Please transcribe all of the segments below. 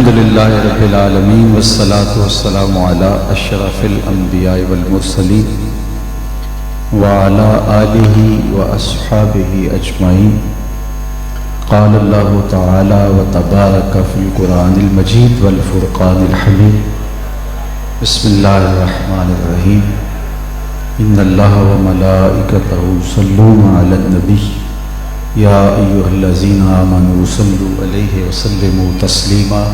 الحمدللہ رب العالمین والصلاة والسلام علی اشرف الانبیاء والمرسلین وعلی آلہ واصحابہ اجمعین. قال اللہ تعالی وتبارک فی القرآن المجید والفرقان الحمید. بسم اللہ الرحمن الرحیم. ان اللہ وملائکتہ یصلون علی النبی یا ایہا الذین آمنوا صلوا علیہ وسلموا تسلیما.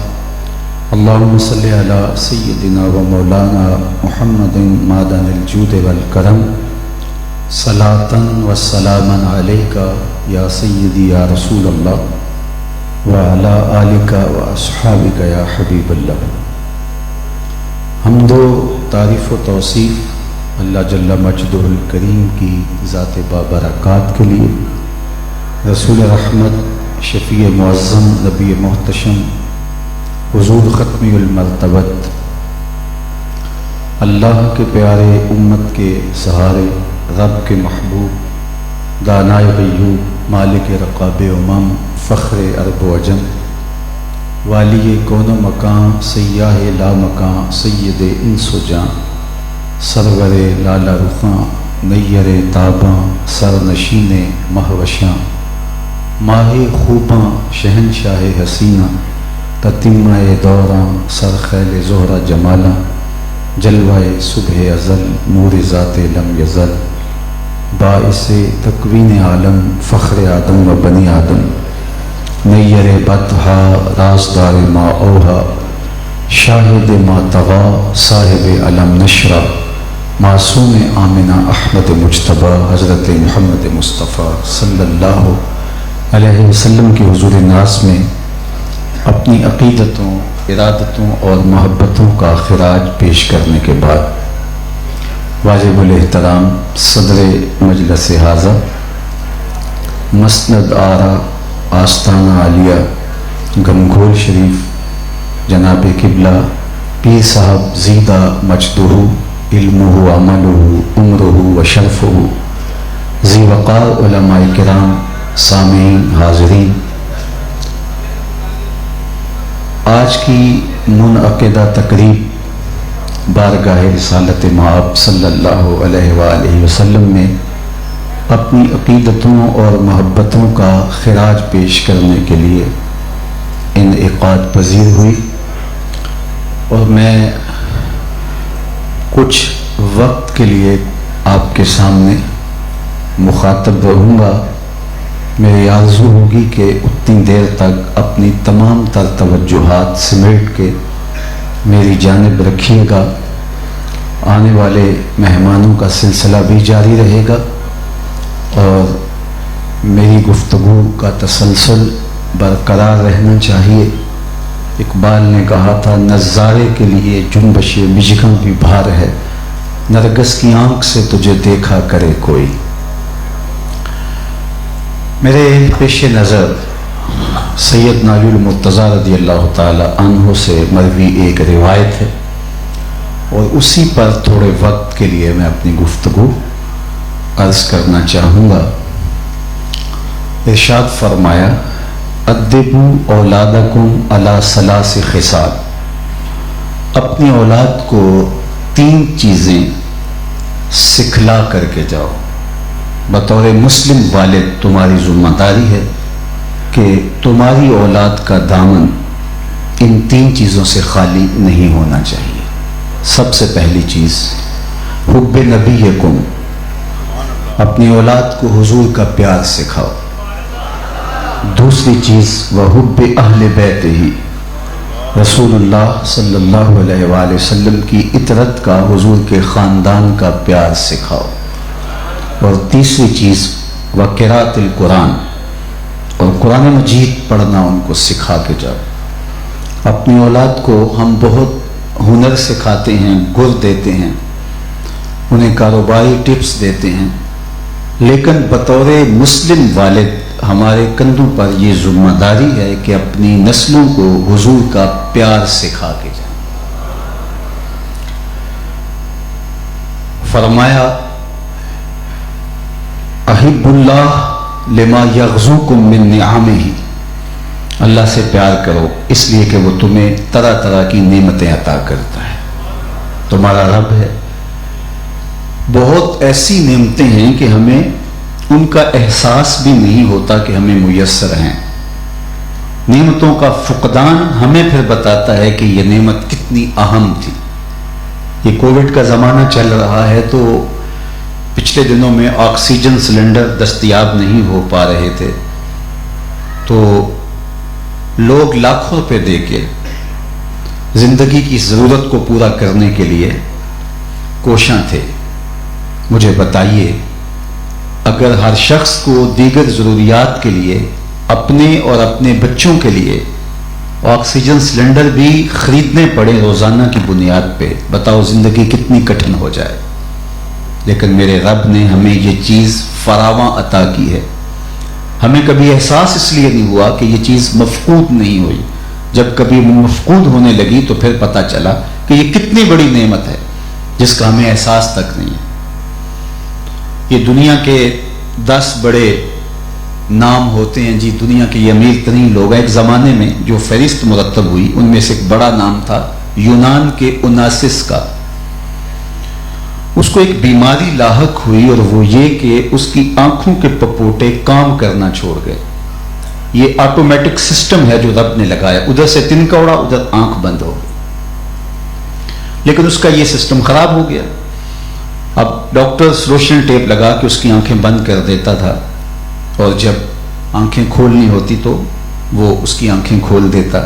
اللہم صلی علی سیدنا و مولانا محمد معدن الجود والکرم صلاۃ و سلاما علیک یا سیدی یا رسول اللہ وعلی آلک و اصحابک یا حبیب اللہ. حمد و تعریف و توصیف اللہ جل مجدہ الکریم کی ذات بابرکات کے لیے، رسول رحمت شفیع معظم نبی محتشم حضور ختمی المرتبت اللہ کے پیارے، امت کے سہارے، رب کے محبوب، دانائے غیوب، مالک رقاب امم، فخر عرب و عجم، والی کون و مکان، سیاہ لا مکان، سید انس و جاں، سرور لالا رخاں، نیر تاباں، سرنشین مہوشاں، ماہ خوباں، شہنشاہ حسینہ، تتمہ دوراں، سرخیل زہرہ جمالاں، جلوہ صبح ازل، نور ذات لم یزل، باعث تکوین عالم، فخر آدم و بنی آدم، نیر بطحا، رازدار ما اوہا، شاہد ما طغا، صاحب علم نشرہ، معصوم آمنہ احمد مجتبیٰ، حضرت محمد مصطفیٰ صلی اللہ علیہ وسلم کی حضور ناز میں اپنی عقیدتوں، ارادتوں اور محبتوں کا خراج پیش کرنے کے بعد واجب الاحترام صدر مجلس حاضر، مسند آرا، آستانہ عالیہ، گمگھول شریف، جناب قبلہ پیر صاحب زیدہ مجدہ علمہ عملہ عمرہ و شرفہ، ذی وقار علماء کرام، سامعین، حاضرین، آج کی منعقدہ تقریب بارگاہ رسالت مآب صلی اللہ علیہ وآلہ وسلم میں اپنی عقیدتوں اور محبتوں کا خراج پیش کرنے کے لیے انعقاد پذیر ہوئی، اور میں کچھ وقت کے لیے آپ کے سامنے مخاطب رہوں گا. میری آرزو ہوگی کہ اتنی دیر تک اپنی تمام تر توجہات سمیٹ کے میری جانب رکھیے گا. آنے والے مہمانوں کا سلسلہ بھی جاری رہے گا اور میری گفتگو کا تسلسل برقرار رہنا چاہیے. اقبال نے کہا تھا، نظارے کے لیے جنبش مژگاں بھی بھار ہے، نرگس کی آنکھ سے تجھے دیکھا کرے کوئی. میرے پیش نظر سیدنا علی المرتضیٰ رضی اللہ تعالی عنہ سے مروی ایک روایت ہے، اور اسی پر تھوڑے وقت کے لیے میں اپنی گفتگو عرض کرنا چاہوں گا. ارشاد فرمایا، ادبوا اولادکم علی ثلاث خصال، اپنی اولاد کو 3 چیزیں سکھلا کر کے جاؤ. بطور مسلم والد تمہاری ذمہ داری ہے کہ تمہاری اولاد کا دامن ان 3 چیزوں سے خالی نہیں ہونا چاہیے. سب سے پہلی چیز حب نبیکم، اپنی اولاد کو حضور کا پیار سکھاؤ. دوسری چیز وحب اہل بیت ہی، رسول اللہ صلی اللہ علیہ وآلہ وسلم کی اطرت کا، حضور کے خاندان کا پیار سکھاؤ. اور تیسری چیز وقراءۃ القرآن، اور قرآن مجید پڑھنا ان کو سکھا کے جاؤ. اپنی اولاد کو ہم بہت ہنر سکھاتے ہیں، گر دیتے ہیں، انہیں کاروباری ٹپس دیتے ہیں، لیکن بطور مسلم والد ہمارے کندھوں پر یہ ذمہ داری ہے کہ اپنی نسلوں کو حضور کا پیار سکھا کے جائیں. فرمایا، احب اللہ لما یغزوکم من نعمہ، اللہ سے پیار کرو اس لیے کہ وہ تمہیں طرح طرح کی نعمتیں عطا کرتا ہے، تمہارا رب ہے۔ بہت ایسی نعمتیں ہیں کہ ہمیں ان کا احساس بھی نہیں ہوتا کہ ہمیں میسر ہیں۔ نعمتوں کا فقدان ہمیں پھر بتاتا ہے کہ یہ نعمت کتنی اہم تھی۔ یہ کووڈ کا زمانہ چل رہا ہے تو پچھلے دنوں میں آکسیجن سلنڈر دستیاب نہیں ہو پا رہے تھے، تو لوگ لاکھوں روپے دے کے زندگی کی ضرورت کو پورا کرنے کے لیے کوشاں تھے۔ مجھے بتائیے، اگر ہر شخص کو دیگر ضروریات کے لیے اپنے اور اپنے بچوں کے لیے آکسیجن سلنڈر بھی خریدنے پڑے روزانہ کی بنیاد پہ، بتاؤ زندگی کتنی کٹھن ہو جائے۔ لیکن میرے رب نے ہمیں یہ چیز فراواں عطا کی ہے۔ ہمیں کبھی احساس اس لیے نہیں ہوا کہ یہ چیز مفقود نہیں ہوئی، جب کبھی مفقود ہونے لگی تو پھر پتہ چلا کہ یہ کتنی بڑی نعمت ہے جس کا ہمیں احساس تک نہیں ہے۔ یہ دنیا کے 10 بڑے نام ہوتے ہیں جی، دنیا کے یہ امیر ترین لوگ ہیں۔ ایک زمانے میں جو فہرست مرتب ہوئی ان میں سے ایک بڑا نام تھا یونان کے اوناسس کا۔ اس کو ایک بیماری لاحق ہوئی اور وہ یہ کہ اس کی آنکھوں کے پپوٹے کام کرنا چھوڑ گئے۔ یہ آٹومیٹک سسٹم ہے جو رب نے لگایا، ادھر سے تنکا اڑا ادھر آنکھ بند ہو گئی، لیکن اس کا یہ سسٹم خراب ہو گیا۔ اب ڈاکٹر روشن ٹیپ لگا کے اس کی آنکھیں بند کر دیتا تھا، اور جب آنکھیں کھولنی ہوتی تو وہ اس کی آنکھیں کھول دیتا۔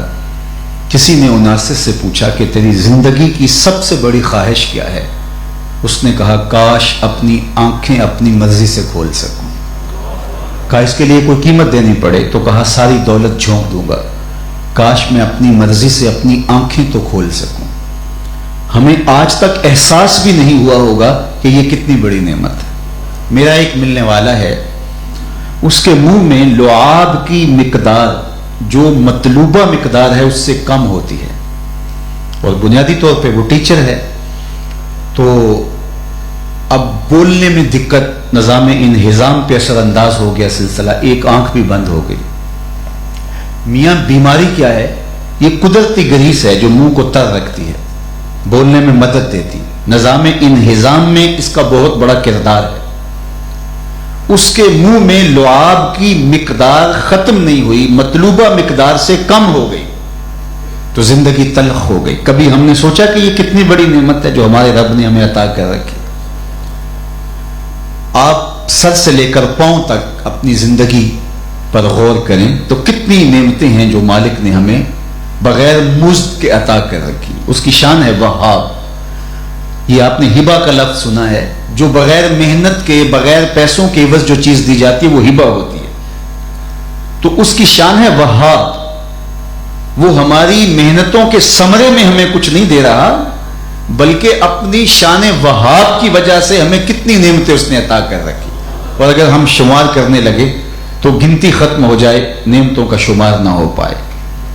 کسی نے اوناسس سے پوچھا کہ تیری زندگی کی سب سے بڑی خواہش کیا ہے؟ اس نے کہا کاش اپنی آنکھیں اپنی مرضی سے کھول سکوں، کہا اس کے لیے کوئی قیمت دینی پڑے، تو کہا ساری دولت جھونک دوں گا، کاش میں اپنی مرضی سے اپنی آنکھیں تو کھول سکوں۔ ہمیں آج تک احساس بھی نہیں ہوا ہوگا کہ یہ کتنی بڑی نعمت ہے۔ میرا ایک ملنے والا ہے، اس کے منہ میں لعاب کی مقدار جو مطلوبہ مقدار ہے اس سے کم ہوتی ہے، اور بنیادی طور پہ وہ ٹیچر ہے، تو اب بولنے میں دقت، نظام انہضام پہ اثر انداز ہو گیا سلسلہ، ایک آنکھ بھی بند ہو گئی۔ میاں بیماری کیا ہے؟ یہ قدرتی گریس ہے جو منہ کو تر رکھتی ہے، بولنے میں مدد دیتی۔ نظام انہضام میں اس کا بہت بڑا کردار ہے۔ اس کے منہ میں لعاب کی مقدار ختم نہیں ہوئی، مطلوبہ مقدار سے کم ہو گئی، تو زندگی تلخ ہو گئی۔ کبھی ہم نے سوچا کہ یہ کتنی بڑی نعمت ہے جو ہمارے رب نے ہمیں عطا کر رکھی۔ آپ سر سے لے کر پاؤں تک اپنی زندگی پر غور کریں تو کتنی نعمتیں ہیں جو مالک نے ہمیں بغیر مزد کے عطا کر رکھی۔ اس کی شان ہے وہاب۔ یہ آپ نے ہبہ کا لفظ سنا ہے، جو بغیر محنت کے، بغیر پیسوں کے عوض جو چیز دی جاتی ہے وہ ہبہ ہوتی ہے۔ تو اس کی شان ہے وہاب۔ وہ ہماری محنتوں کے ثمرے میں ہمیں کچھ نہیں دے رہا، بلکہ اپنی شان وہاب کی وجہ سے ہمیں کتنی نعمتیں اس نے عطا کر رکھی، اور اگر ہم شمار کرنے لگے تو گنتی ختم ہو جائے، نعمتوں کا شمار نہ ہو پائے۔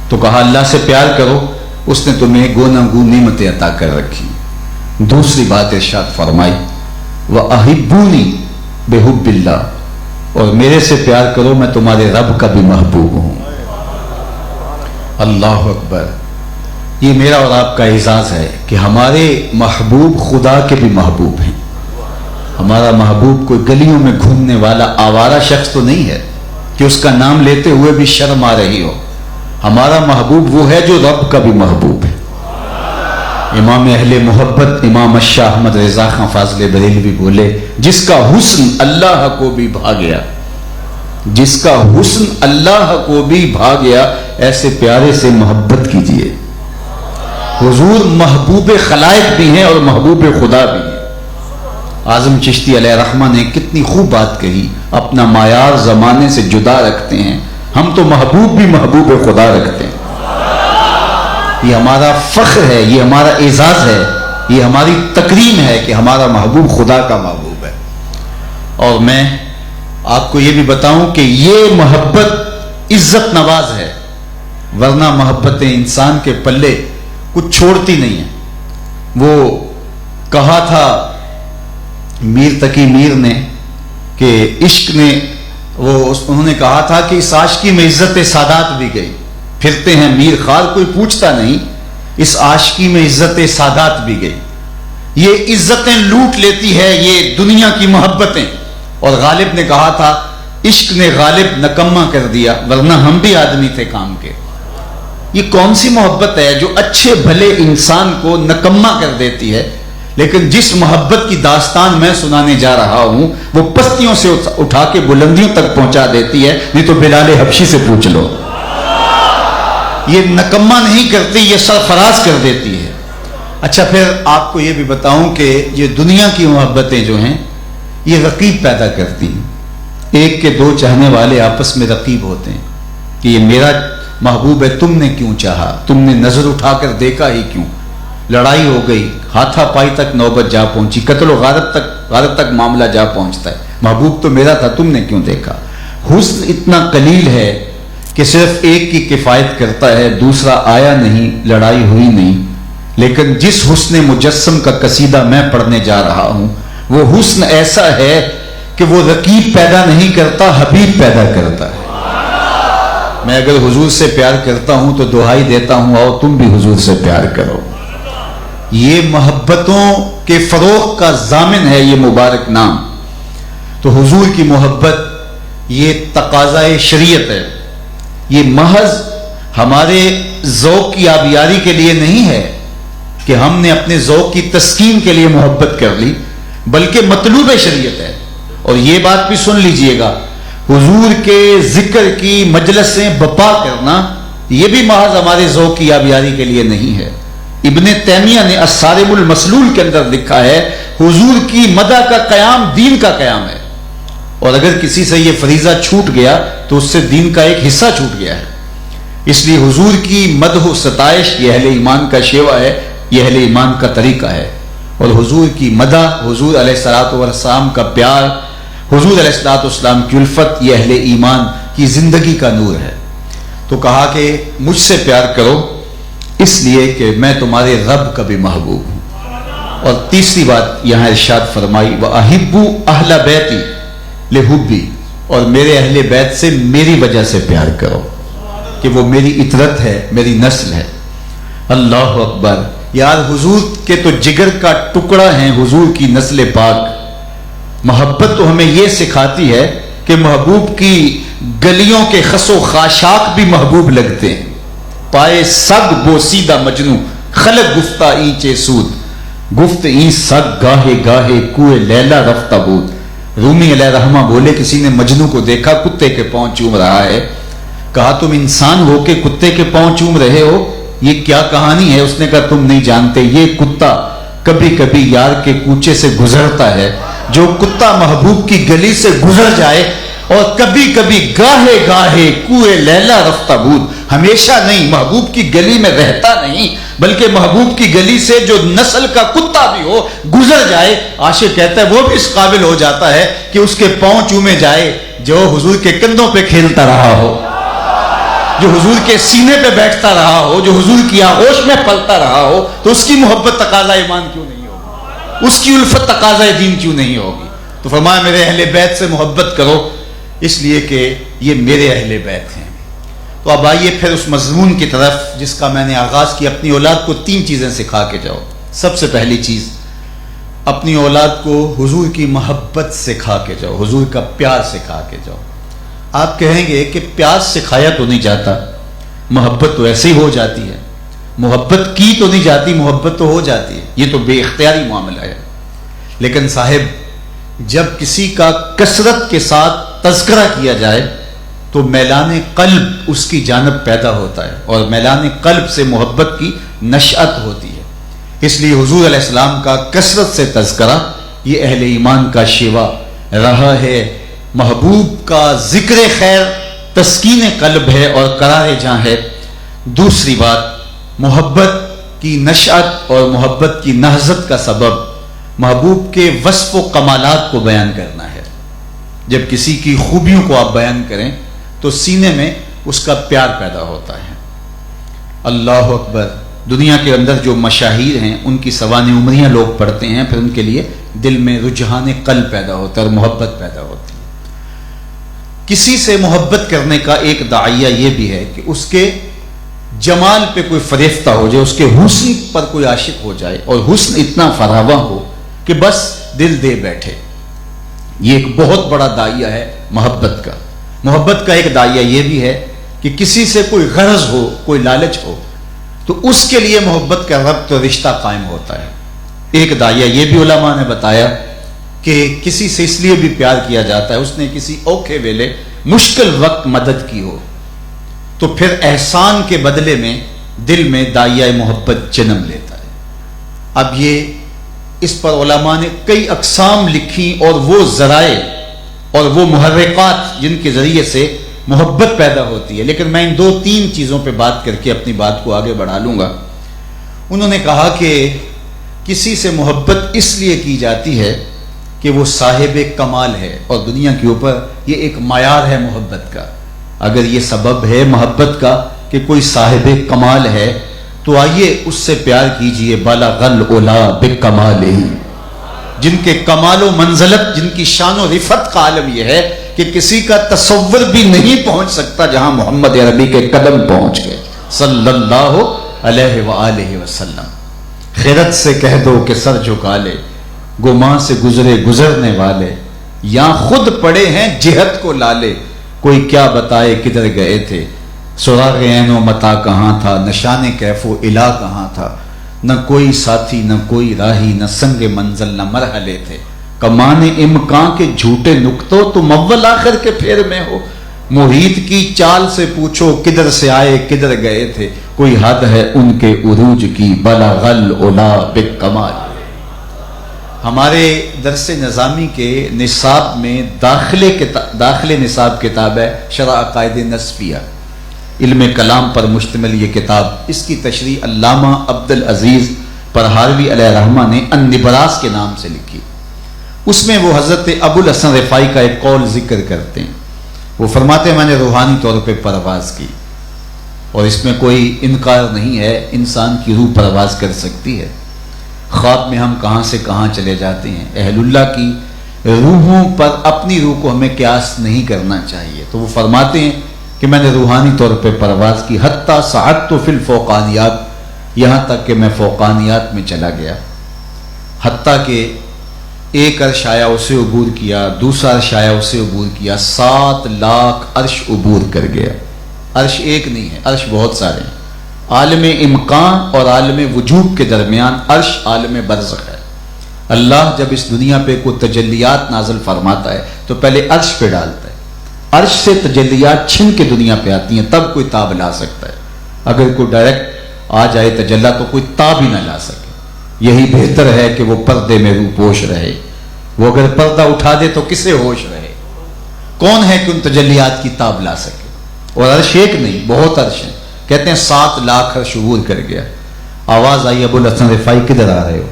تو کہا اللہ سے پیار کرو، اس نے تمہیں گونا گو نعمتیں عطا کر رکھی۔ دوسری بات ارشاد فرمائی وَأَحِبُّونِي بِحُبِّ اللَّهِ، اور میرے سے پیار کرو میں تمہارے رب کا بھی محبوب ہوں۔ اللہ اکبر۔ یہ میرا اور آپ کا اعزاز ہے کہ ہمارے محبوب خدا کے بھی محبوب ہیں۔ ہمارا محبوب کوئی گلیوں میں گھومنے والا آوارہ شخص تو نہیں ہے کہ اس کا نام لیتے ہوئے بھی شرم آ رہی ہو۔ ہمارا محبوب وہ ہے جو رب کا بھی محبوب ہے۔ امام اہل محبت امام شاہ احمد رضا خان فاضل بریلوی بولے جس کا حسن اللہ کو بھی بھا گیا، جس کا حسن اللہ کو بھی بھا گیا، ایسے پیارے سے محبت کیجئے۔ حضور محبوب خلائق بھی ہیں اور محبوب خدا بھی ہیں۔ اعظم چشتی علیہ رحمہ نے کتنی خوب بات کہی، اپنا معیار زمانے سے جدا رکھتے ہیں، ہم تو محبوب بھی محبوب خدا رکھتے ہیں۔ یہ ہمارا فخر ہے، یہ ہمارا اعزاز ہے، یہ ہماری تکریم ہے کہ ہمارا محبوب خدا کا محبوب ہے۔ اور میں آپ کو یہ بھی بتاؤں کہ یہ محبت عزت نواز ہے، ورنہ محبتیں انسان کے پلے کچھ چھوڑتی نہیں ہیں۔ وہ کہا تھا میر تقی میر نے کہ عشق نے، انہوں نے کہا تھا کہ اس عاشقی میں عزت سادات بھی گئی، پھرتے ہیں میر خار، کوئی پوچھتا نہیں، اس عاشقی میں عزت سادات بھی گئی، یہ عزتیں لوٹ لیتی ہے یہ دنیا کی محبتیں۔ اور غالب نے کہا تھا عشق نے غالب نکما کر دیا، ورنہ ہم بھی آدمی تھے کام کے۔ یہ کون سی محبت ہے جو اچھے بھلے انسان کو نکما کر دیتی ہے؟ لیکن جس محبت کی داستان میں سنانے جا رہا ہوں وہ پستیوں سے اٹھا کے بلندیوں تک پہنچا دیتی ہے، نہیں تو بلال حبشی سے پوچھ لو۔ یہ نکما نہیں کرتی، یہ سرفراز کر دیتی ہے۔ اچھا، پھر آپ کو یہ بھی بتاؤں کہ یہ دنیا کی محبتیں جو ہیں یہ رقیب پیدا کرتی ہیں۔ ایک کے دو چاہنے والے آپس میں رقیب ہوتے ہیں کہ یہ میرا محبوب ہے، تم نے کیوں چاہا، تم نے نظر اٹھا کر دیکھا ہی کیوں؟ لڑائی ہو گئی، ہاتھا پائی تک نوبت جا پہنچی، قتل و غارت تک معاملہ جا پہنچتا ہے، محبوب تو میرا تھا، تم نے کیوں دیکھا؟ حسن اتنا قلیل ہے کہ صرف ایک کی کفایت کرتا ہے، دوسرا آیا نہیں، لڑائی ہوئی نہیں۔ لیکن جس حسن مجسم کا قصیدہ میں پڑھنے جا رہا ہوں وہ حسن ایسا ہے کہ وہ رقیب پیدا نہیں کرتا، حبیب پیدا کرتا ہے۔ میں اگر حضور سے پیار کرتا ہوں تو دعائی دیتا ہوں آؤ تم بھی حضور سے پیار کرو۔ یہ محبتوں کے فروغ کا ضامن ہے یہ مبارک نام۔ تو حضور کی محبت یہ تقاضائے شریعت ہے، یہ محض ہمارے ذوق کی آبیاری کے لیے نہیں ہے کہ ہم نے اپنے ذوق کی تسکین کے لیے محبت کر لی، بلکہ مطلوب شریعت ہے۔ اور یہ بات بھی سن لیجئے گا، حضور کے ذکر کی مجلسیں بپا کرنا یہ بھی محض ہمارے ذوق کی آبیاری کے لیے نہیں ہے۔ ابن تیمیہ نے الصارم المسلول کے اندر لکھا ہے حضور کی مدح کا قیام دین کا قیام ہے، اور اگر کسی سے یہ فریضہ چھوٹ گیا تو اس سے دین کا ایک حصہ چھوٹ گیا ہے۔ اس لیے حضور کی مدح و ستائش یہ اہل ایمان کا شیوا ہے، یہ اہل ایمان کا طریقہ ہے۔ اور حضور کی مدح، حضور علیہ الصلوۃ والسلام کا پیار، حضور علیہ الصلوۃ والسلام کی الفت یہ اہل ایمان کی زندگی کا نور ہے۔ تو کہا کہ مجھ سے پیار کرو اس لیے کہ میں تمہارے رب کا بھی محبوب ہوں۔ اور تیسری بات یہاں ارشاد فرمائی وَأَحِبُّ أَهْلَ بَيْتِي لِحُبِّي، اور میرے اہل بیت سے میری وجہ سے پیار کرو کہ وہ میری اطرت ہے، میری نسل ہے۔ اللہ اکبر! یار حضور کے تو جگر کا ٹکڑا ہیں حضور کی نسل پاک۔ محبت تو ہمیں یہ سکھاتی ہے کہ محبوب کی گلیوں کے خس و خاشاک بھی محبوب لگتے ہیں۔ پائے سگ بوسیدہ مجنو خلق گفتہ اینچے سود، گفت این سگ گاہے گاہے کوئے لیلا رفتہ بود۔ رومی علیہ رحمہ بولے کسی نے مجنو کو دیکھا کتے کے پاؤں چوم رہا ہے، کہا تم انسان ہو کے کتے کے پاؤں چوم رہے ہو، یہ کیا کہانی ہے؟ اس نے کہا تم نہیں جانتے، یہ کتا کبھی کبھی یار کے کوچے سے گزرتا ہے۔ جو کتا محبوب کی گلی سے گزر جائے، اور کبھی کبھی گاہے گاہے کوئے لیلا رفتہ بود، ہمیشہ نہیں، محبوب کی گلی میں رہتا نہیں بلکہ محبوب کی گلی سے جو نسل کا کتا بھی ہو گزر جائے، عاشق کہتا ہے وہ بھی اس قابل ہو جاتا ہے کہ اس کے پاؤں چومے جائے جو حضور کے کندھوں پہ کھیلتا رہا ہو، جو حضور کے سینے پہ بیٹھتا رہا ہو، جو حضور کی آغوش میں پلتا رہا ہو، تو اس کی محبت تقاضا ایمان کیوں نہیں ہوگی؟ اس کی الفت تقاضا دین کیوں نہیں ہوگی؟ تو فرمایا میرے اہل بیت سے محبت کرو اس لیے کہ یہ میرے اہل بیت ہیں۔ تو اب آئیے پھر اس مضمون کی طرف جس کا میں نے آغاز کیا، اپنی اولاد کو 3 چیزیں سکھا کے جاؤ۔ سب سے پہلی چیز، اپنی اولاد کو حضور کی محبت سکھا کے جاؤ، حضور کا پیار سکھا کے جاؤ۔ آپ کہیں گے کہ پیار سکھایا تو نہیں جاتا، محبت تو ایسے ہی ہو جاتی ہے، محبت کی تو نہیں جاتی، محبت تو ہو جاتی ہے، یہ تو بے اختیاری معاملہ ہے۔ لیکن صاحب جب کسی کا کثرت کے ساتھ تذکرہ کیا جائے تو میلان قلب اس کی جانب پیدا ہوتا ہے، اور میلان قلب سے محبت کی نشأت ہوتی ہے۔ اس لیے حضور علیہ السلام کا کثرت سے تذکرہ یہ اہل ایمان کا شیوا رہا ہے۔ محبوب کا ذکر خیر تسکین قلب ہے اور قرار جاں ہے۔ دوسری بات، محبت کی نشأت اور محبت کی نہضت کا سبب محبوب کے وصف و کمالات کو بیان کرنا ہے۔ جب کسی کی خوبیوں کو آپ بیان کریں تو سینے میں اس کا پیار پیدا ہوتا ہے۔ اللہ اکبر! دنیا کے اندر جو مشاہیر ہیں ان کی سوانح عمریاں لوگ پڑھتے ہیں، پھر ان کے لیے دل میں رجحان قلب پیدا ہوتا ہے اور محبت پیدا ہوتی ہے۔ کسی سے محبت کرنے کا ایک داعیہ یہ بھی ہے کہ اس کے جمال پہ کوئی فریفتہ ہو جائے، اس کے حسن پر کوئی عاشق ہو جائے اور حسن اتنا فراواں ہو کہ بس دل دے بیٹھے. یہ ایک بہت بڑا داعیہ ہے محبت کا. محبت کا ایک داعیہ یہ بھی ہے کہ کسی سے کوئی غرض ہو، کوئی لالچ ہو، تو اس کے لیے محبت کا ربط و رشتہ قائم ہوتا ہے. ایک داعیہ یہ بھی علماء نے بتایا کہ کسی سے اس لیے بھی پیار کیا جاتا ہے، اس نے کسی اوکھے ویلے مشکل وقت مدد کی ہو، تو پھر احسان کے بدلے میں دل میں داعیہ محبت جنم لیتا ہے. اب یہ اس پر علماء نے کئی اقسام لکھی اور وہ ذرائع اور وہ محرکات جن کے ذریعے سے محبت پیدا ہوتی ہے، لیکن میں ان 2-3 چیزوں پہ بات کر کے اپنی بات کو آگے بڑھا لوں گا. انہوں نے کہا کہ کسی سے محبت اس لیے کی جاتی ہے کہ وہ صاحب کمال ہے، اور دنیا کے اوپر یہ ایک معیار ہے محبت کا. اگر یہ سبب ہے محبت کا کہ کوئی صاحب کمال ہے تو آئیے اس سے پیار کیجئے. بلغ العلا بکمالہ، جن کے کمال و منزلت، جن کی شان و رفعت کا عالم یہ ہے کہ کسی کا تصور بھی نہیں پہنچ سکتا جہاں محمد عربی کے قدم پہنچ گئے صلی اللہ علیہ وآلہ وسلم. خیرت سے کہہ دو کہ سر جھکا لے، گماں سے گزرے گزرنے والے، یا خود پڑے ہیں جہت کو لالے. کوئی کیا بتائے کدھر گئے تھے، سراغ عین و متا کہاں تھا، نشان کیف و الہ کہاں تھا. نہ کوئی ساتھی نہ کوئی راہی، نہ سنگ منزل نہ مرحلے تھے. کمان امکان کے جھوٹے نکتوں تم اول آخر کے پھیر میں ہو. محیط کی چال سے پوچھو کدھر سے آئے کدھر گئے تھے. کوئی حد ہے ان کے عروج کی، بلغ العلا بکمال. ہمارے درس نظامی کے نصاب میں داخل نصاب کتاب ہے شرح عقائد نصفیہ، علم کلام پر مشتمل یہ کتاب. اس کی تشریح علامہ عبدالعزیز پرہاروی علیہ رحمہ نے النبراس کے نام سے لکھی. اس میں وہ حضرت ابو الحسن رفاعی کا ایک قول ذکر کرتے ہیں. وہ فرماتے ہیں میں نے روحانی طور پہ پرواز کی، اور اس میں کوئی انکار نہیں ہے، انسان کی روح پرواز کر سکتی ہے. خواب میں ہم کہاں سے کہاں چلے جاتے ہیں. اہل اللہ کی روحوں پر اپنی روح کو ہمیں قیاس نہیں کرنا چاہیے. تو وہ فرماتے ہیں کہ میں نے روحانی طور پہ پرواز کی، حتیٰ صعدت فی الفوقانیات، یہاں تک کہ میں فوقانیات میں چلا گیا. حتیٰ کہ ایک عرش آیا اسے عبور کیا، دوسرا عرش آیا اسے عبور کیا، 7 لاکھ عرش عبور کر گیا. عرش ایک نہیں ہے، عرش بہت سارے ہیں. عالم امکان اور عالم وجود کے درمیان عرش عالم برزخ ہے. اللہ جب اس دنیا پہ کوئی تجلیات نازل فرماتا ہے تو پہلے عرش پہ ڈالتا ہے. عرش سے تجلیات چھن کے دنیا پہ آتی ہیں، تب کوئی تاب لا سکتا ہے. اگر کوئی ڈائریکٹ آ جائے تجلی تو کوئی تاب ہی نہ لا سکے. یہی بہتر ہے کہ وہ پردے میں روح پوش رہے. وہ اگر پردہ اٹھا دے تو کسے ہوش رہے؟ کون ہے کہ ان تجلیات کی تاب لا سکے؟ اور عرش ایک نہیں، بہت عرش ہیں. کہتے ہیں 7 لاکھ عرش عبور کر گیا. آواز آئی ابو الحسن رفاعی کدھر آ رہے ہو؟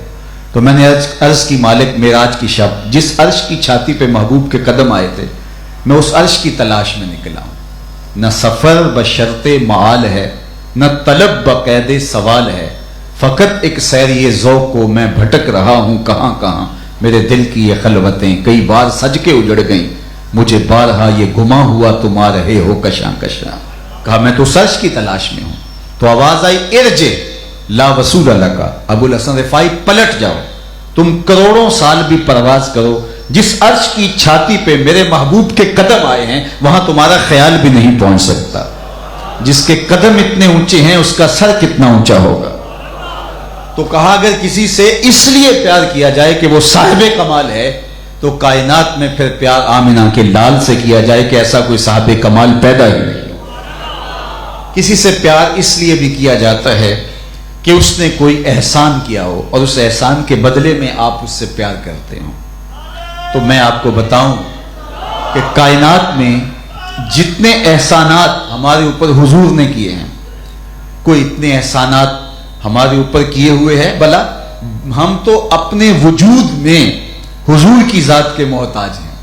تو میں نے عرش کی مالک معراج کی شب، جس عرش کی چھاتی پہ محبوب کے قدم آئے تھے، میں اس عرش کی تلاش میں نکلا ہوں. نہ سفر بشرط معال ہے، نہ طلب بقید سوال ہے. فقط ایک سیر یہ ذوق کو میں بھٹک رہا ہوں کہاں کہاں. میرے دل کی یہ خلوتیں کئی بار سج کے اجڑ گئیں، مجھے بارہا یہ گما ہوا تم آ رہے ہو کشاں کشاں. کہا میں تو سچ کی تلاش میں ہوں. تو آواز آئی ارجع لا وصول لک. ابو الحسن رفاعی پلٹ جاؤ، تم کروڑوں سال بھی پرواز کرو، جس عرش کی چھاتی پہ میرے محبوب کے قدم آئے ہیں وہاں تمہارا خیال بھی نہیں پہنچ سکتا. جس کے قدم اتنے اونچے ہیں اس کا سر کتنا اونچا ہوگا. تو کہا اگر کسی سے اس لیے پیار کیا جائے کہ وہ صاحب کمال ہے تو کائنات میں پھر پیار آمنہ کے لال سے کیا جائے کہ ایسا کوئی صاحب کمال پیدا ہی نہیں. کسی سے پیار اس لیے بھی کیا جاتا ہے کہ اس نے کوئی احسان کیا ہو اور اس احسان کے بدلے میں آپ اس سے پیار کرتے ہو. تو میں آپ کو بتاؤں کہ کائنات میں جتنے احسانات ہمارے اوپر حضور نے کیے ہیں، کوئی اتنے احسانات ہمارے اوپر کیے ہوئے ہیں بھلا؟ ہم تو اپنے وجود میں حضور کی ذات کے محتاج ہیں.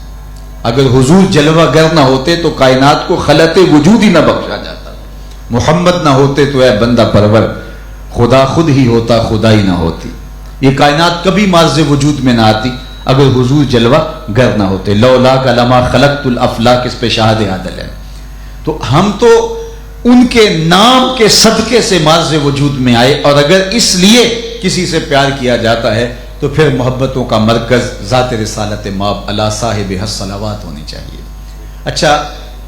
اگر حضور جلوہ گر نہ ہوتے تو کائنات کو خلط وجود ہی نہ بخشا جاتا. محمد نہ ہوتے تو اے بندہ پرور، خدا خود ہی ہوتا خدائی نہ ہوتی. یہ کائنات کبھی معرض وجود میں نہ آتی اگر حضور جلوہ گر نہ ہوتے. لولا لما خلقت الافلاک، اس پہ شاہد عادل ہے. تو ہم تو ان کے نام کے صدقے سے معرض وجود میں آئے، اور اگر اس لیے کسی سے پیار کیا جاتا ہے تو پھر محبتوں کا مرکز ذات رسالت ماب علی صاحب الصلوات ہونی چاہیے۔ اچھا،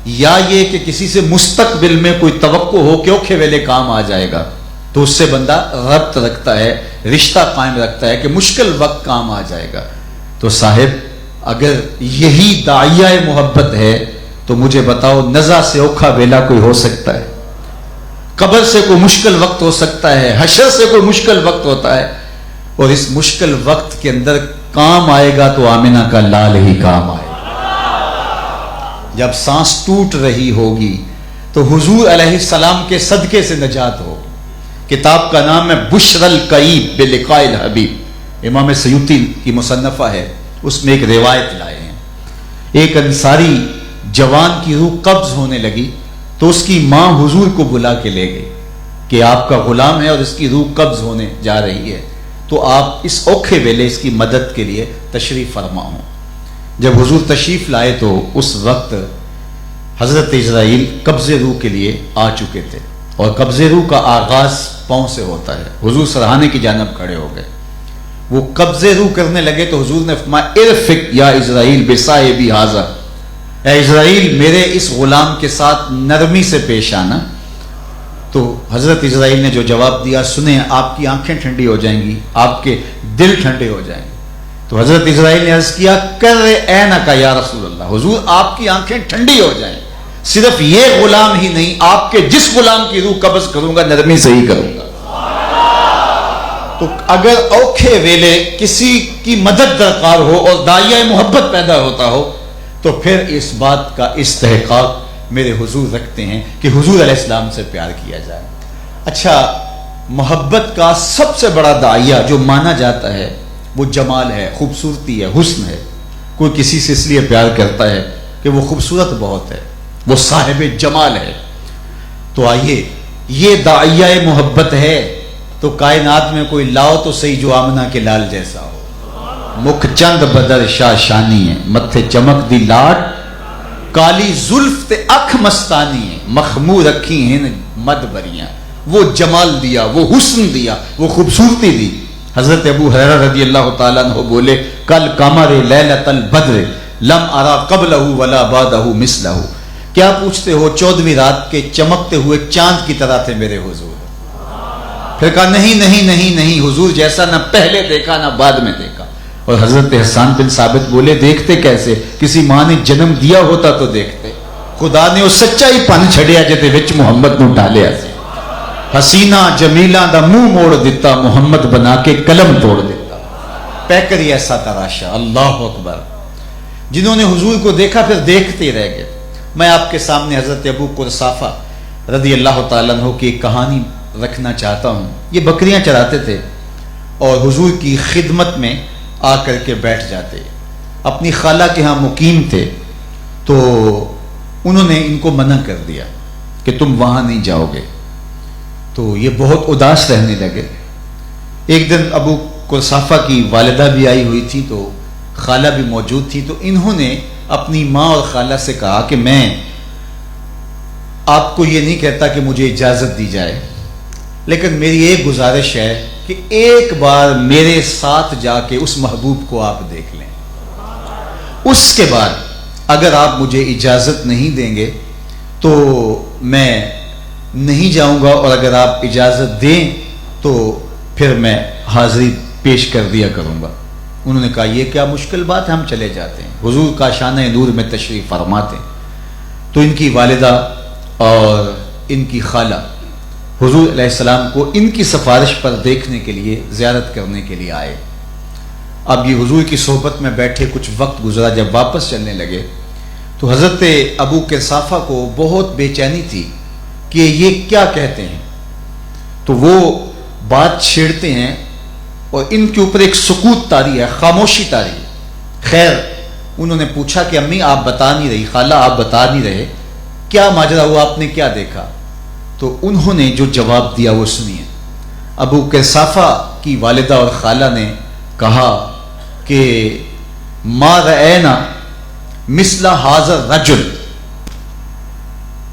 یا یہ کہ کسی سے مستقبل میں کوئی توقع ہو کہ اوکھے ویلے کام آ جائے گا، تو اس سے بندہ ربط رکھتا ہے، رشتہ قائم رکھتا ہے کہ مشکل وقت کام آ جائے گا۔ تو صاحب، اگر یہی داعیہ محبت ہے تو مجھے بتاؤ، نزع سے اوکھا ویلا کوئی ہو سکتا ہے؟ قبر سے کوئی مشکل وقت ہو سکتا ہے؟ حشر سے کوئی مشکل وقت ہوتا ہے؟ اور اس مشکل وقت کے اندر کام آئے گا تو آمنہ کا لال ہی کام آئے گا۔ جب سانس ٹوٹ رہی ہوگی تو حضور علیہ السلام کے صدقے سے نجات ہوگی۔ کتاب کا نام ہے بشر القیب بلقاء الحبیب، امام سیوطی کی مصنفہ ہے، اس میں ایک روایت لائے ہیں۔ ایک انصاری جوان کی روح قبض ہونے لگی تو اس کی ماں حضور کو بلا کے لے گئی کہ آپ کا غلام ہے اور اس کی روح قبض ہونے جا رہی ہے، تو آپ اس اوکھے ویلے اس کی مدد کے لیے تشریف فرما ہوں۔ جب حضور تشریف لائے تو اس وقت حضرت اسرائیل قبض روح کے لیے آ چکے تھے، اور قبض روح کا آغاز پاؤں سے ہوتا ہے۔ حضور سرہانے کی جانب کھڑے ہو گئے، وہ قبض روح کرنے لگے تو حضور نے فرمایا ارفق یا اسرائیل بصاحبی ھذا، اے اسرائیل میرے اس غلام کے ساتھ نرمی سے پیش آنا۔ تو حضرت اسرائیل نے جو جواب دیا سنیں، آپ کی آنکھیں ٹھنڈی ہو جائیں گی، آپ کے دل ٹھنڈے ہو جائیں گے۔ تو حضرت اسرائیل نے عرض کیا کر عینک یا رسول اللہ، حضور آپ کی آنکھیں ٹھنڈی ہو جائیں، صرف یہ غلام ہی نہیں، آپ کے جس غلام کی روح قبض کروں گا نرمی سے ہی کروں گا۔ تو اگر اوکھے ویلے کسی کی مدد درکار ہو اور داعیہ محبت پیدا ہوتا ہو تو پھر اس بات کا استحقاق میرے حضور رکھتے ہیں کہ حضور علیہ السلام سے پیار کیا جائے۔ اچھا، محبت کا سب سے بڑا داعیہ جو مانا جاتا ہے وہ جمال ہے، خوبصورتی ہے، حسن ہے۔ کوئی کسی سے اس لیے پیار کرتا ہے کہ وہ خوبصورت بہت ہے، وہ صاحب جمال ہے۔ تو آئیے، یہ داعیہ محبت ہے تو کائنات میں کوئی لاؤ تو صحیح جو آمنہ کے لال جیسا ہو۔ مکھ چند بدر شاہ شانی ہے، متھے چمک دی لاٹ، کالی زلف تے اکھ مستانی ہے، مخمور رکھی ہیں مد بریاں۔ وہ جمال دیا، وہ حسن دیا، وہ خوبصورتی دی۔ حضرت ابو ہریرہ رضی اللہ تعالیٰ عنہ بولے کل قمر لیلۃ البدر لم ارا قبلہ ولا بعدہ مثلہ، کیا پوچھتے ہو 14ویں رات کے چمکتے ہوئے چاند کی طرح تھے میرے حضور۔ پھر کہا نہیں نہیں نہیں نہیں، حضور جیسا نہ پہلے دیکھا نہ بعد میں دیکھا۔ اور حضرت حسان بن ثابت بولے دیکھتے کیسے؟ کسی ماں نے جنم دیا ہوتا تو دیکھتے، خدا نے وہ سچائی پن چھڑیا جتے وچ محمد نو ڈالیا سی۔ حسینہ جمیلہ دا منہ موڑ دیتا، محمد بنا کے قلم توڑ دیتا۔ پیکری ایسا تراشا، اللہ اکبر۔ جنہوں نے حضور کو دیکھا پھر دیکھتے رہ گئے۔ میں آپ کے سامنے حضرت ابو قرصافہ رضی اللہ تعالیٰ عنہ کی ایک کہانی رکھنا چاہتا ہوں۔ یہ بکریاں چراتے تھے اور حضور کی خدمت میں آ کر کے بیٹھ جاتے، اپنی خالہ کے ہاں مقیم تھے، تو انہوں نے ان کو منع کر دیا کہ تم وہاں نہیں جاؤ گے۔ تو یہ بہت اداس رہنے لگے۔ ایک دن ابو قرصافہ کی والدہ بھی آئی ہوئی تھی تو خالہ بھی موجود تھی، تو انہوں نے اپنی ماں اور خالہ سے کہا کہ میں آپ کو یہ نہیں کہتا کہ مجھے اجازت دی جائے، لیکن میری ایک گزارش ہے کہ ایک بار میرے ساتھ جا کے اس محبوب کو آپ دیکھ لیں، اس کے بعد اگر آپ مجھے اجازت نہیں دیں گے تو میں نہیں جاؤں گا، اور اگر آپ اجازت دیں تو پھر میں حاضری پیش کر دیا کروں گا۔ انہوں نے کہا یہ کیا مشکل بات ہے، ہم چلے جاتے ہیں، حضور کا شانہ نور میں تشریف فرماتے ہیں۔ تو ان کی والدہ اور ان کی خالہ حضور علیہ السلام کو ان کی سفارش پر دیکھنے کے لیے، زیارت کرنے کے لیے آئے۔ اب یہ حضور کی صحبت میں بیٹھے، کچھ وقت گزرا، جب واپس چلنے لگے تو حضرت ابو قرصافہ کو بہت بے چینی تھی کہ یہ کیا کہتے ہیں۔ تو وہ بات چھیڑتے ہیں اور ان کے اوپر ایک سکوت طاری ہے، خاموشی طاری ہے۔ خیر، انہوں نے پوچھا کہ امی آپ بتا نہیں رہی، خالہ آپ بتا نہیں رہے، کیا ماجرا ہوا، آپ نے کیا دیکھا؟ تو انہوں نے جو جواب دیا وہ سنیے۔ ابو قرصافہ کی والدہ اور خالہ نے کہا کہ ما رأینا مثل ھذا الرجل،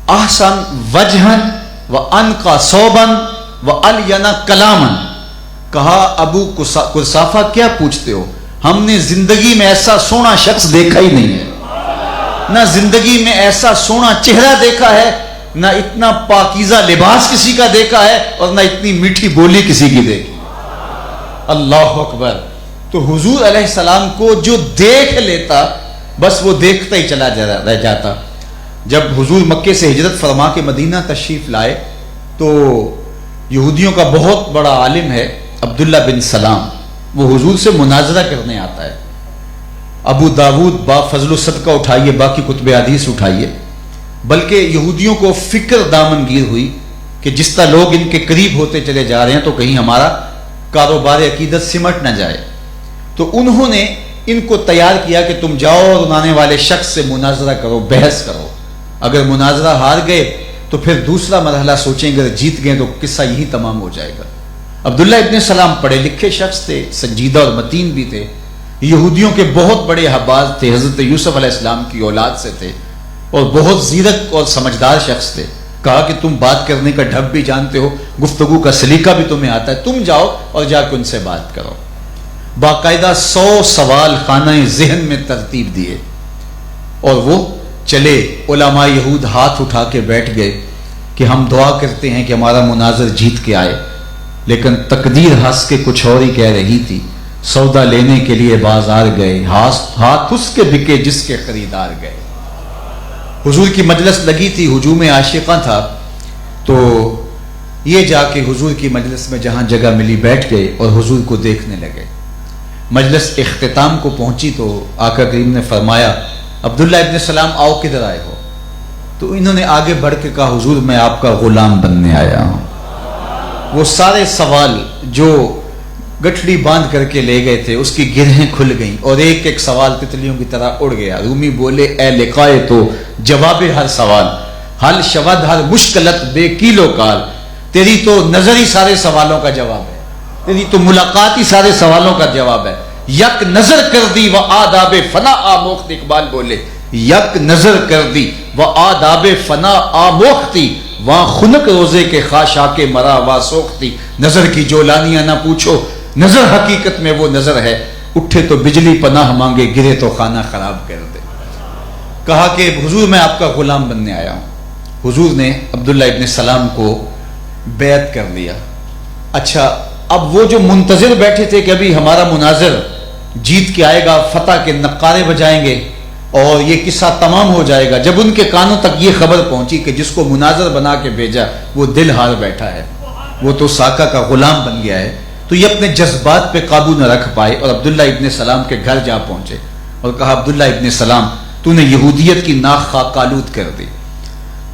احسن وجہن و انقا صوبن و الینا کلامن. کہا ابو قصافہ کیا پوچھتے ہو، ہم نے زندگی میں ایسا سونا شخص دیکھا ہی نہیں ہے، نہ زندگی میں ایسا سونا چہرہ دیکھا ہے، نہ اتنا پاکیزہ لباس کسی کا دیکھا ہے، اور نہ اتنی میٹھی بولی کسی کی دیکھی. اللہ اکبر. تو حضور علیہ السلام کو جو دیکھ لیتا بس وہ دیکھتا ہی چلا رہ جاتا. جب حضور مکے سے ہجرت فرما کے مدینہ تشریف لائے تو یہودیوں کا بہت بڑا عالم ہے عبداللہ بن سلام، وہ حضور سے مناظرہ کرنے آتا ہے. ابو داود با فضل و صدقہ اٹھائیے، باقی کتب حدیث اٹھائیے. بلکہ یہودیوں کو فکر دامن گیر ہوئی کہ جس طرح لوگ ان کے قریب ہوتے چلے جا رہے ہیں تو کہیں ہمارا کاروبار عقیدت سمٹ نہ جائے. تو انہوں نے ان کو تیار کیا کہ تم جاؤ اور آنے والے شخص سے مناظرہ کرو، بحث کرو. اگر مناظرہ ہار گئے تو پھر دوسرا مرحلہ سوچیں گے، اگر جیت گئے تو قصہ یہی تمام ہو جائے گا. عبداللہ ابن سلام پڑھے لکھے شخص تھے، سنجیدہ اور متین بھی تھے، یہودیوں کے بہت بڑے احباز تھے، حضرت یوسف علیہ السلام کی اولاد سے تھے، اور بہت زیرک اور سمجھدار شخص تھے. کہا کہ تم بات کرنے کا ڈھب بھی جانتے ہو، گفتگو کا سلیقہ بھی تمہیں آتا ہے، تم جاؤ اور جا کے ان سے بات کرو. باقاعدہ 100 سوال خانہ ذہن میں ترتیب دیے اور وہ چلے. علماء یہود ہاتھ اٹھا کے بیٹھ گئے کہ ہم دعا کرتے ہیں کہ ہمارا مناظر جیت کے آئے. لیکن تقدیر ہنس کے کچھ اور ہی کہہ رہی تھی. سودا لینے کے لیے بازار گئے، ہاتھ اس کے بکے جس کے خریدار گئے. حضور کی مجلس لگی تھی، ہجوم عاشقاں تھا، تو یہ جا کے حضور کی مجلس میں جہاں جگہ ملی بیٹھ گئے اور حضور کو دیکھنے لگے. مجلس اختتام کو پہنچی تو آقا کریم نے فرمایا عبداللہ ابن سلام آؤ، کدھر آئے ہو؟ تو انہوں نے آگے بڑھ کے کہا حضور میں آپ کا غلام بننے آیا ہوں. وہ سارے سوال جو گٹھڑی باندھ کر کے لے گئے تھے اس کی گرہیں کھل گئیں اور ایک ایک سوال تتلیوں کی طرح اڑ گیا. رومی بولے اے لقائے تو جواب ہر سوال، حل شود ہر مشکلت بے کیلو کال. تیری تو نظر ہی سارے سوالوں کا جواب ہے، تیری تو ملاقات ہی سارے سوالوں کا جواب ہے. یک نظر کر دی و آداب فنا آموخت. اقبال بولے یک نظر کر دی و آداب فنا آموختی، وہاں خنک روزے کے خاشاک مرا وا سوختی. نظر کی جولانیاں نہ پوچھو، نظر حقیقت میں وہ نظر ہے. اٹھے تو بجلی پناہ مانگے، گرے تو خانہ خراب کر دے. کہا کہ حضور میں آپ کا غلام بننے آیا ہوں. حضور نے عبداللہ ابن سلام کو بیعت کر لیا. اچھا اب وہ جو منتظر بیٹھے تھے کہ ابھی ہمارا مناظر جیت کے آئے گا، فتح کے نقارے بجائیں گے اور یہ قصہ تمام ہو جائے گا، جب ان کے کانوں تک یہ خبر پہنچی کہ جس کو مناظر بنا کے بھیجا وہ دل ہار بیٹھا ہے، وہ تو ساقہ کا غلام بن گیا ہے، تو یہ اپنے جذبات پہ قابو نہ رکھ پائے اور عبداللہ ابن سلام کے گھر جا پہنچے اور کہا عبداللہ ابن سلام تو نے یہودیت کی ناک خاک آلود کر دی.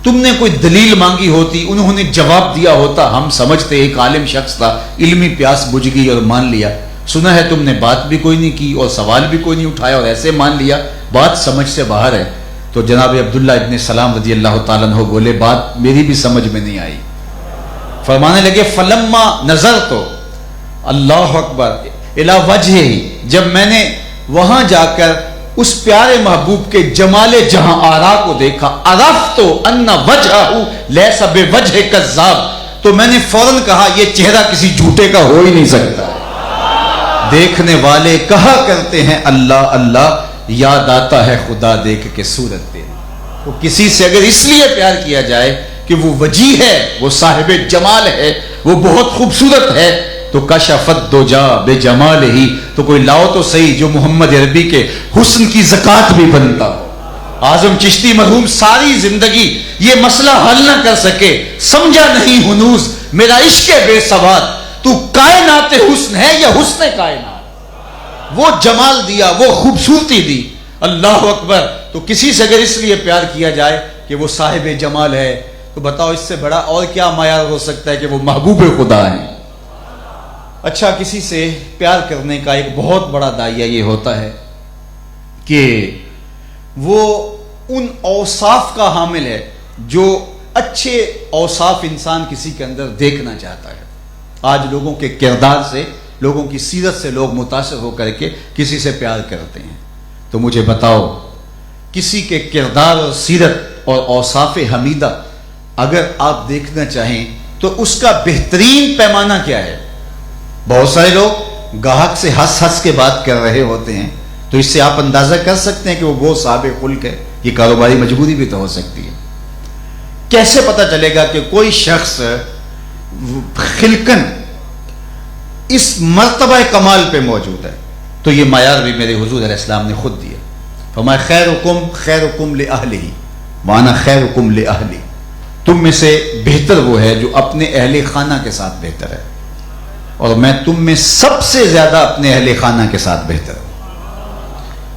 تم نے کوئی دلیل مانگی ہوتی، انہوں نے جواب دیا ہوتا، ہم سمجھتے ایک عالم شخص تھا، علمی پیاس بجھ گئی اور مان لیا. سنا ہے تم نے بات بھی کوئی نہیں کی اور سوال بھی کوئی نہیں اٹھایا اور ایسے مان لیا، بات سمجھ سے باہر ہے. تو جناب عبداللہ ابن سلام رضی اللہ تعالیٰ عنہ بولے بات میری بھی سمجھ میں نہیں آئی. فرمانے لگے فلما نظر تو اللہ اکبر الی وجہ ہی، جب میں نے وہاں جا کر اس پیارے محبوب کے جمال جہاں آرا کو دیکھا، عرفت ان وجہہ لیس بوجہ کذاب، تو میں نے فوراً کہا یہ چہرہ کسی جھوٹے کا ہو ہی نہیں سکتا. دیکھنے والے کہا کرتے ہیں اللہ اللہ، یاد آتا ہے خدا دیکھ کے صورت تیری. تو کسی سے اگر اس لیے پیار کیا جائے کہ وہ وجیح ہے، وہ صاحب جمال ہے، وہ بہت خوبصورت ہے، تو کشفت دو جا بے جمال ہی، تو کوئی لاؤ تو صحیح جو محمد عربی کے حسن کی زکوٰۃ بھی بنتا ہو. اعظم چشتی مرحوم ساری زندگی یہ مسئلہ حل نہ کر سکے، سمجھا نہیں ہنوز میرا عشق بے سواد، تو کائنات حسن ہے یا حسن کائنات. وہ جمال دیا، وہ خوبصورتی دی. اللہ اکبر. تو کسی سے اگر اس لیے پیار کیا جائے کہ وہ صاحب جمال ہے تو بتاؤ اس سے بڑا اور کیا معیار ہو سکتا ہے کہ وہ محبوب خدا ہیں. اچھا کسی سے پیار کرنے کا ایک بہت بڑا داعیہ یہ ہوتا ہے کہ وہ ان اوصاف کا حامل ہے جو اچھے اوصاف انسان کسی کے اندر دیکھنا چاہتا ہے. آج لوگوں کے کردار سے، لوگوں کی سیرت سے لوگ متاثر ہو کر کے کسی سے پیار کرتے ہیں. تو مجھے بتاؤ کسی کے کردار اور سیرت اور اوصاف حمیدہ اگر آپ دیکھنا چاہیں تو اس کا بہترین پیمانہ کیا ہے؟ بہت سارے لوگ گاہک سے ہنس ہنس کے بات کر رہے ہوتے ہیں، تو اس سے آپ اندازہ کر سکتے ہیں کہ وہ بہت صاحب خلق ہے، یہ کاروباری مجبوری بھی تو ہو سکتی ہے۔ کیسے پتہ چلے گا کہ کوئی شخص خلقن اس مرتبہ کمال پہ موجود ہے؟ تو یہ معیار بھی میرے حضور علیہ السلام نے خود دیا، فرمایا خیرکم لأہلہ وانا خیرکم لأہلی، تم میں سے بہتر وہ ہے جو اپنے اہل خانہ کے ساتھ بہتر ہے، اور میں تم میں سب سے زیادہ اپنے اہل خانہ کے ساتھ بہتر ہوں۔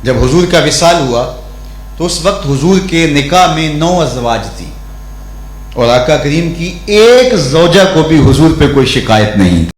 جب حضور کا وصال ہوا تو اس وقت حضور کے نکاح میں 9 ازواج تھی، اور آقا کریم کی ایک زوجہ کو بھی حضور پہ کوئی شکایت نہیں تھی۔